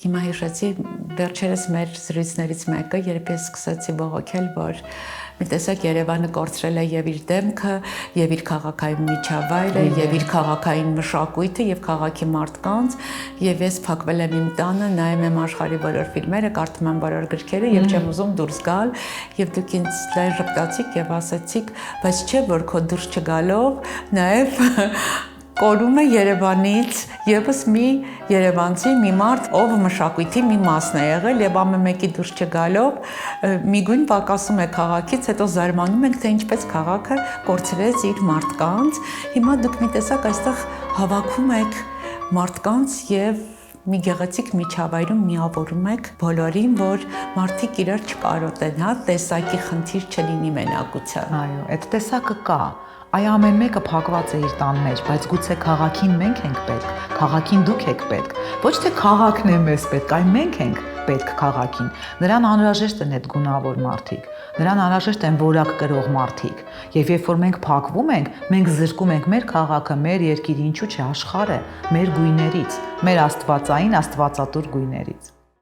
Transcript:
Հիմա հիշեցի վերջերս մեր զրույցներից մեկը, երբ ես սկսեցի բողոքել, որ մի տեսակ Երևանը կորցրել է եւ իր դեմքը, եւ իր քաղաքային միջավայրը, եւ իր քաղաքային մշակույթը եւ քաղաքի մարդկանց, եւ ես փակվել եմ իմ տանը, նայում եմ աշխարհի բոլոր ֆիլմերը, կարդում եմ բոլոր գրքերը եւ չեմ ուզում դուրս գալ, եւ դուք ինձ լայն ժպտացիք եւ ասացիք, բայց չէ որ քո դուրս չգալով նաեւ կորում է Երևանից եւս մի երևանցի, մի մարդ, ով մշակույթի մի մասն է եղել եւ ամեն մեկի դուրս չգալով միգույն պակասում է քաղաքից, հետո զարմանում ենք, թե ինչպես քաղաքը կորցրեց իր մարդկանց։ Հիմա դուք մի տեսակ այստեղ հավաքում եք մարդկանց եւ մի գեղեցիկ միջավայրում միավորում եք բոլորին, որ մարդիկ իրար չկարոտեն, հա, տեսակի խնդիր չլինի մենակության։ Այո, այդ տեսակը կա։ Այ ամեն մեկը փակված է իր տան մեջ, բայց գուցե քաղաքին մենք ենք պետք, քաղաքին դուք եք պետք։ Ոչ թե քաղաքն է մեզ պետք, այլ մենք ենք պետք քաղաքին։ Նրան անհրաժեշտ են այդ գունավոր մարդիկ, նրան անհրաժեշտ են որակ կրող մարդիկ։ Եվ երբ որ մենք փակվում ենք, մենք զրկում ենք մեր քաղաքը, մեր երկիրը, ինչու՞ չէ աշխարհը, մեր գույներից, մեր աստվածային, աստվածատուր գույներից։